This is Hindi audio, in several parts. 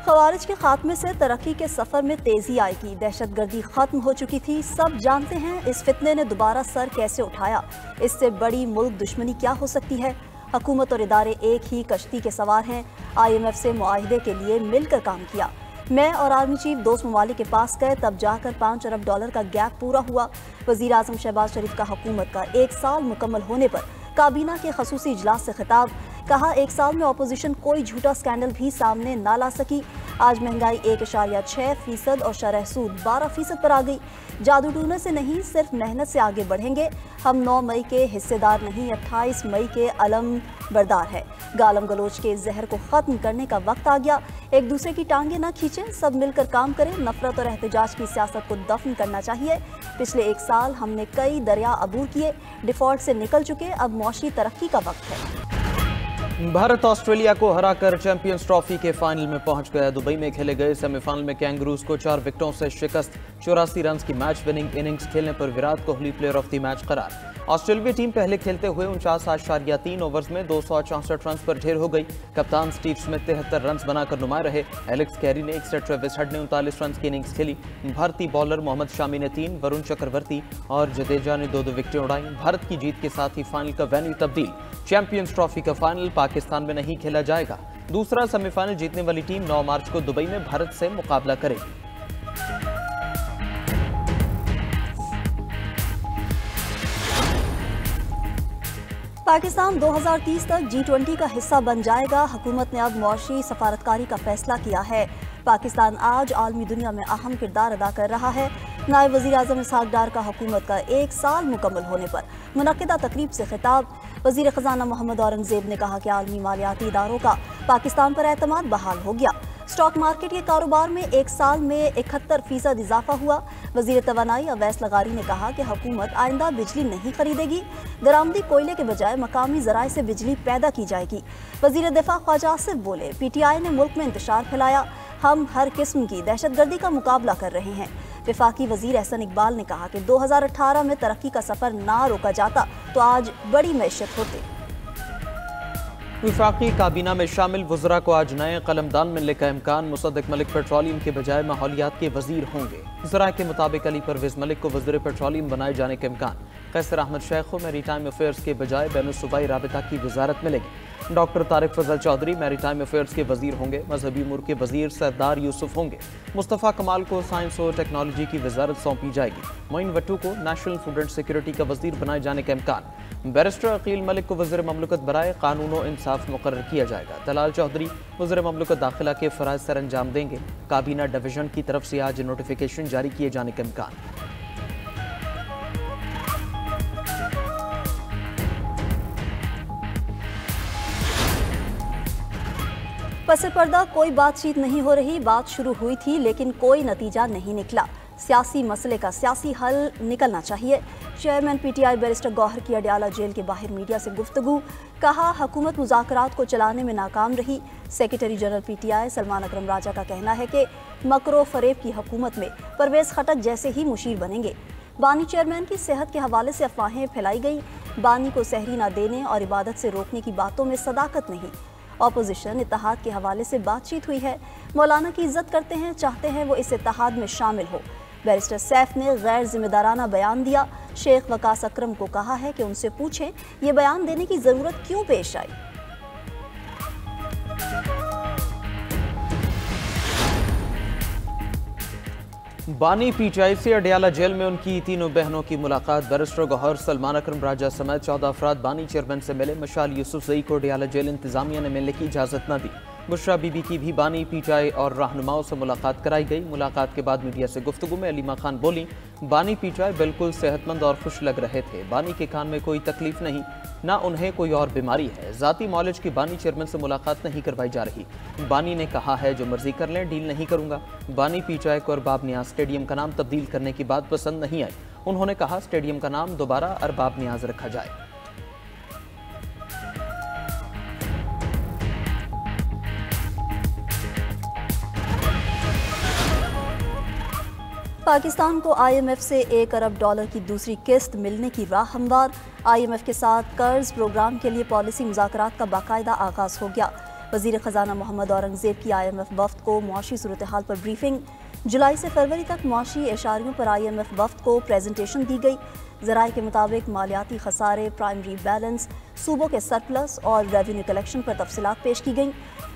खवारिज के खात्मे से तरक्की के सफर में तेजी आएगी। दहशतगर्दी खत्म हो चुकी थी, सब जानते हैं इस फितने ने दोबारा सर कैसे उठाया। इससे बड़ी मुल्क दुश्मनी क्या हो सकती है। हुकूमत और इदारे एक ही कश्ती के सवार हैं। IMF से मुआहिदे के लिए मिलकर काम किया। मैं और आर्मी चीफ दोस्त ममालिक के पास गए, तब जाकर $5 अरब का गैप पूरा हुआ। वज़ीर आज़म शहबाज शरीफ का हुकूमत का 1 साल मुकम्मल होने पर काबीना के खसूसी इजलास से खिताब। कहा 1 साल में अपोजिशन कोई झूठा स्कैंडल भी सामने ना ला सकी। आज महंगाई 1.6% और शरह सूद 12% पर आ गई। जादू टूने से नहीं, सिर्फ मेहनत से आगे बढ़ेंगे। हम 9 मई के हिस्सेदार नहीं, 28 मई के अलम बरदार है। गालम गलोच के जहर को खत्म करने का वक्त आ गया। एक दूसरे की टांगे ना खींचें, सब मिलकर काम करें। नफरत और एहतजाज की सियासत को दफन करना चाहिए। पिछले 1 साल हमने कई दरिया अबूर किए, डिफॉल्ट से निकल चुके, अब मौशी तरक्की का वक्त है। भारत ऑस्ट्रेलिया को हराकर चैंपियंस ट्रॉफी के फाइनल में पहुंच गया। दुबई में खेले गए सेमीफाइनल में कैंगरूज को 4 विकेटों से शिकस्त। 84 रन की मैच विनिंग इनिंग्स खेलने पर Virat Kohli player of the match करार। ऑस्ट्रेलियाई टीम पहले खेलते हुए 49.3 ओवर्स में 264 रन पर ढेर हो गई। कप्तान स्टीव स्मिथ 73 रन बनाकर नुमाया रहे। एलेक्स कैरी ने 61, ट्रेविस हेड ने 39 रन की इनिंग्स खेली। भारतीय बॉलर मोहम्मद शामी ने 3, वरुण चक्रवर्ती और जडेजा ने 2 विकेटें उड़ाई। भारत की जीत के साथ ही फाइनल का वेन्यू तब्दील। चैंपियंस ट्रॉफी का फाइनल पाकिस्तान में नहीं खेला जाएगा। दूसरा सेमीफाइनल जीतने वाली टीम 9 मार्च को दुबई में भारत से मुकाबला करेगी। पाकिस्तान 2030 तक G20 का हिस्सा बन जाएगा। हुकूमत ने अब मौशी सफारतकारी का फैसला किया है। पाकिस्तान आज आलमी दुनिया में अहम किरदार अदा कर रहा है। नायब वज़ीर आज़म इसहाक डार का हुकूमत का 1 साल मुकम्मल होने पर मुनक़िदा तकरीब से खिताब। वज़ीर ख़ज़ाना मोहम्मद औरंगज़ेब ने कहा कि आलमी मालियाती इदारों का पाकिस्तान पर एतमाद बहाल हो गया। स्टॉक मार्केट के कारोबार में 1 साल में 71% इजाफा हुआ। वज़ीर तवानाई अवैस लगारी ने कहा कि हुकूमत आइंदा बिजली नहीं खरीदेगी। दरामदी कोयले के बजाय मकामी ज़राए से बिजली पैदा की जाएगी। वज़ीर दिफा ख्वाजा आसिफ बोले, PTI ने मुल्क में इंतशार फैलाया। हम हर किस्म की दहशतगर्दी का मुकाबला कर रहे हैं। वफाकी वज़ीर एहसन इकबाल ने कहा कि 2018 में तरक्की का सफ़र ना रोका जाता तो आज बड़ी मैशत होती। वफाकी काबीना में शामिल वज़रा को आज नए कलमदान मिलने का इम्कान। मुसद्दिक मलिक पेट्रोलियम के बजाय माहौलियात के वजीर होंगे। ज़रा के मुताबिक अली परवेज़ मलिक को वज़ीर पेट्रोलियम बनाए जाने का इम्कान। कैसर अहमद शेख को मैरीटाइम अफेयर्स के बजाय बैनुल-सूबाई राबिता की वजारत मिलेगी। डॉक्टर तारिक फजल चौधरी मैरीटाइम अफेयर्स के वजीर होंगे। मजहबी उमूर के वजीर सरदार यूसुफ होंगे। मुस्तफ़ा कमाल को साइंस और टेक्नोलॉजी की वजारत सौंपी जाएगी। मोइन वट्टू को नेशनल फूड एंड सिक्योरिटी का वजीर बनाए जाने का इम्कान। बैरिस्टर अकील मलिक को वज़ीर ममलकत बराए कानून और इंसाफ मुकर्रर किया जाएगा। तलाल चौधरी वज़ीर ममलकत दाखिला के फ़राइज़ सर अंजाम देंगे। काबीना डिवीजन की तरफ से आज नोटिफिकेशन जारी किए जाने का इम्कान। पसे पर्दा कोई बातचीत नहीं हो रही। बात शुरू हुई थी लेकिन कोई नतीजा नहीं निकला। सियासी मसले का सियासी हल निकलना चाहिए। चेयरमैन PTI बैरिस्टर गौहर की अडयाला जेल के बाहर मीडिया से गुफ्तगू। कहा हुकूमत मुज़ाकरात को चलाने में नाकाम रही। सेक्रेटरी जनरल PTI सलमान अकरम राजा का कहना है कि मकरो फरेब की हुकूमत में परवेज़ खटक जैसे ही मुशीर बनेंगे। बानी चेयरमैन की सेहत के हवाले से अफवाहें फैलाई गई। बानी को सहरी न देने और इबादत से रोकने की बातों में सदाकत नहीं। ऑपोजिशन इत्तेहाद के हवाले से बातचीत हुई है। मौलाना की इज्जत करते हैं, चाहते हैं वो इस इत्तेहाद में शामिल हो। बैरिस्टर सैफ ने गैर जिम्मेदाराना बयान दिया। शेख वकास अकरम को कहा है कि उनसे पूछें ये बयान देने की जरूरत क्यों पेश आई। बानी PTI से अडयाला जेल में उनकी तीनों बहनों की मुलाकात। बैरिस्टर गौहर, सलमान अकरम राजा समेत 14 अफराद बानी चेयरमैन से मिले। मशाल यूसुफजई को अडयाला जेल इंतजामिया ने मिलने की इजाज़त न दी। बुशरा बीबी की भी बानी PTI और रहनुमाओं से मुलाकात कराई गई। मुलाकात के बाद मीडिया से गुफ्तगू में अलीमा खान बोली, बानी PTI बिल्कुल सेहतमंद और खुश लग रहे थे। बानी के कान में कोई तकलीफ नहीं, ना उन्हें कोई और बीमारी है। ज़ाती मॉलेज की बानी चेयरमैन से मुलाकात नहीं करवाई जा रही। बानी ने कहा है जो मर्जी कर लें, डील नहीं करूंगा। बानी PTI को अरबाब नियाज स्टेडियम का नाम तब्दील करने की बात पसंद नहीं आई। उन्होंने कहा स्टेडियम का नाम दोबारा अरबाब नियाज रखा जाए। पाकिस्तान को IMF से $1 अरब की दूसरी किस्त मिलने की राह हमवार। IMF के साथ कर्ज प्रोग्राम के लिए पॉलिसी मुज़ाकरात का बाकायदा आगाज हो गया। वजीर खजाना मोहम्मद औरंगजेब की IMF वफ्द को मुआशी सूरत हाल पर ब्रीफिंग। जुलाई से फरवरी तक मुआशी एशारियों पर IMF वफ्द को प्रेजेंटेशन दी गई। ज़राए के मुताबिक मालियाती खसारे, प्राइमरी बैलेंस, सूबों के सरप्लस और रेवेन्यू कलेक्शन पर तफसीलात पेश की गई।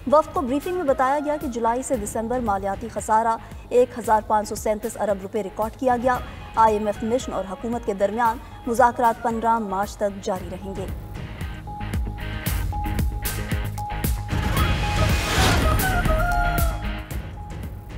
वफ्द को ब्रीफिंग में बताया गया कि जुलाई से दिसंबर मालियाती खसारा 1537 अरब रुपए रिकॉर्ड किया गया। IMF मिशन और हुकूमत के दरमियान मुज़ाकरात 15 मार्च तक जारी रहेंगे।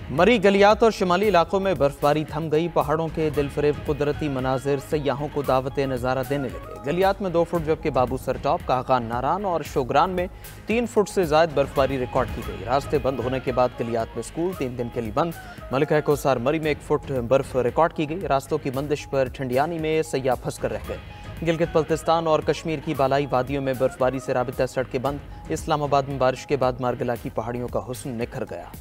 मरी गलियात और शिमाली इलाकों में बर्फबारी थम गई। पहाड़ों के दिलफरेब कुदरती मनाजिर सयाहों को दावत नज़ारा देने लगे। गलियात में 2 फुट जबकि बाबूसर टॉप, कागान नारान और शोगरान में 3 फुट से ज़ायद बर्फबारी रिकॉर्ड की गई। रास्ते बंद होने के बाद गलियात में स्कूल 3 दिन के लिए बंद। मलिका कोसार मरी में 1 फुट बर्फ रिकॉर्ड की गई। रास्तों की बंदिश पर ठंडियानी में सयाह फंस कर रह गए। गिलगित बल्तिस्तान और कश्मीर की बालाई वादियों में बर्फबारी से राबिता सड़कें बंद। इस्लामाबाद में बारिश के बाद मारगला की पहाड़ियों का हुस्न निखर गया।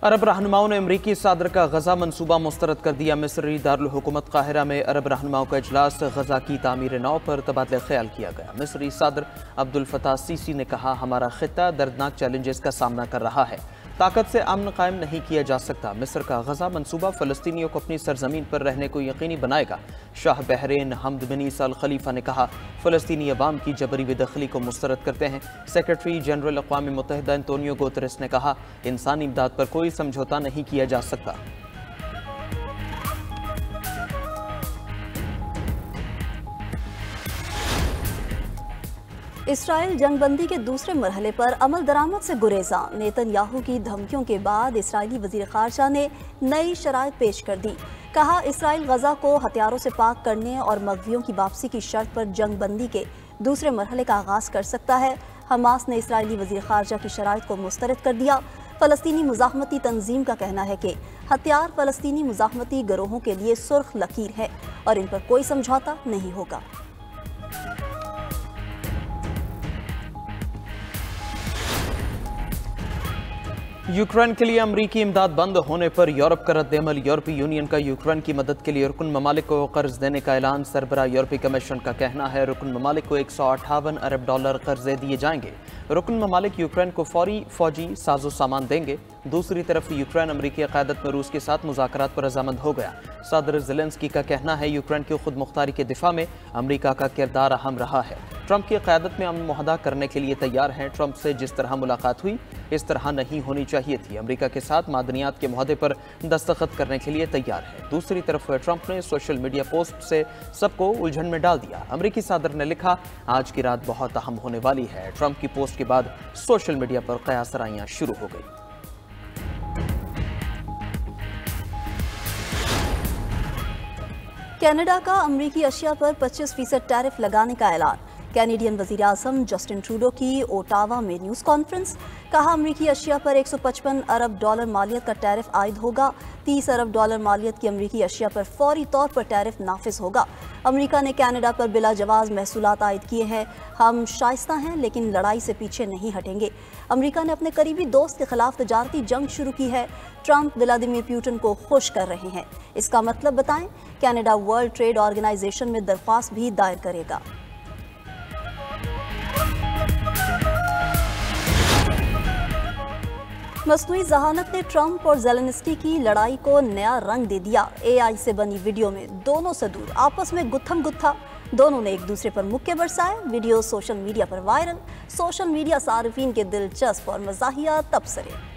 अरब रहनुमाओं ने अमरीकी सदर का गजा मनसूबा मुस्तरद कर दिया। मिस्री दारुल हुकूमत काहिरा में अरब रहनुमाओं का इजलास, गजा की तामीर नौ पर तबादला ख्याल किया गया। मिस्री सदर अब्दुल फताह सीसी ने कहा, हमारा खित्ता दर्दनाक चैलेंजेस का सामना कर रहा है, ताकत से अमन कायम नहीं किया जा सकता। मिस्र का गजा मनसूबा फ़लस्तीनियों को अपनी सरजमीन पर रहने को यकीनी बनाएगा। शाह बहरीन हमद बिन ईसा अल खलीफा ने कहा, फ़लस्तीनी अवाम की जबरी बेदखली को मुस्तरद करते हैं। सेक्रेटरी जनरल अक़वाम मुत्तहिदा एंटोनियो गुतेरेस ने कहा, इंसानी इमदाद पर कोई समझौता नहीं किया जा सकता। इसराइल जंगबंदी के दूसरे मरहले पर अमल दरामद से गुरेजा। नेतन्याहू की धमकियों के बाद इसराइली वज़ीर ख़ारजा ने नई शराइत पेश कर दी। कहा, इसराइल गजा को हथियारों से पाक करने और मग़वियों की वापसी की शर्त पर जंगबंदी के दूसरे मरहले का आगाज़ कर सकता है। हमास ने इसराइली वज़ीर ख़ारजा की शराइत को मुस्तरद कर दिया। फ़लस्तीनी मुज़ाहमती तंजीम का कहना है कि हथियार फ़लस्तीनी मुज़ाहमती गिरोहों के लिए सुर्ख लकीर है और इन पर कोई समझौता नहीं होगा। यूक्रेन के लिए अमरीकी इमदाद बंद होने पर यूरोप का रद्द-ए-अमल। यूरोपीय यूनियन का यूक्रेन की मदद के लिए रुकन ममालिक को कर्ज देने का ऐलान। सरबरा यूरोपीय कमीशन का कहना है, रुकन ममालिक को $158 अरब कर्जे दिए जाएंगे। रुकन ममालिक यूक्रेन को फौरी फौजी साजो सामान देंगे। दूसरी तरफ यूक्रेन अमरीकी क़यादत में रूस के साथ मुज़ाकरात पर रज़ामंद हो गया। सदर ज़ेलेंस्की का कहना है, यूक्रेन की खुद मुख्तारी के दिफा में अमरीका का किरदार अहम रहा है। ट्रंप की क़यादत में अमन मुआहदा करने के लिए तैयार हैं। ट्रंप से जिस तरह मुलाकात हुई इस तरह नहीं होनी चाहिए थी। अमरीका के साथ मादनियात के मुआहदे पर दस्तखत करने के लिए तैयार है। दूसरी तरफ ट्रंप ने सोशल मीडिया पोस्ट से सबको उलझन में डाल दिया। अमरीकी सदर ने लिखा, आज की रात बहुत अहम होने वाली है। ट्रंप की पोस्ट के बाद सोशल मीडिया पर कयासराइयां शुरू हो गई। कनाडा का अमरीकी अशिया पर 25% टैरिफ लगाने का ऐलान। कैनेडियन वज़ीर आज़म जस्टिन ट्रूडो की ओटावा में न्यूज़ कॉन्फ्रेंस। कहा, अमरीकी अशिया पर $155 अरब मालियत का टैरिफ आयद होगा। $30 अरब मालियत की अमरीकी अशिया पर फौरी तौर पर टैरिफ नाफिज होगा। अमरीका ने कनाडा पर बिला जवाज़ महसूलात आयद किए हैं। हम शाइस्ता हैं लेकिन लड़ाई से पीछे नहीं हटेंगे। अमरीका ने अपने करीबी दोस्त के खिलाफ तजारती जंग शुरू की है। ट्रंप व्लादिमीर पुतिन को खुश कर रहे हैं। इसका मतलब बताएं। कनाडा वर्ल्ड ट्रेड ऑर्गेनाइजेशन में दरख्वास्त भी दायर करेगा। मसनूई जहानत ने ट्रंप और ज़ेलेंस्की की लड़ाई को नया रंग दे दिया। AI से बनी वीडियो में दोनों से दूर आपस में गुत्थम गुत्था, दोनों ने एक दूसरे पर मुक्के बरसाए। वीडियो सोशल मीडिया पर वायरल। सोशल मीडिया सार्फिन के दिलचस्प और मज़ाहिया तबसरे।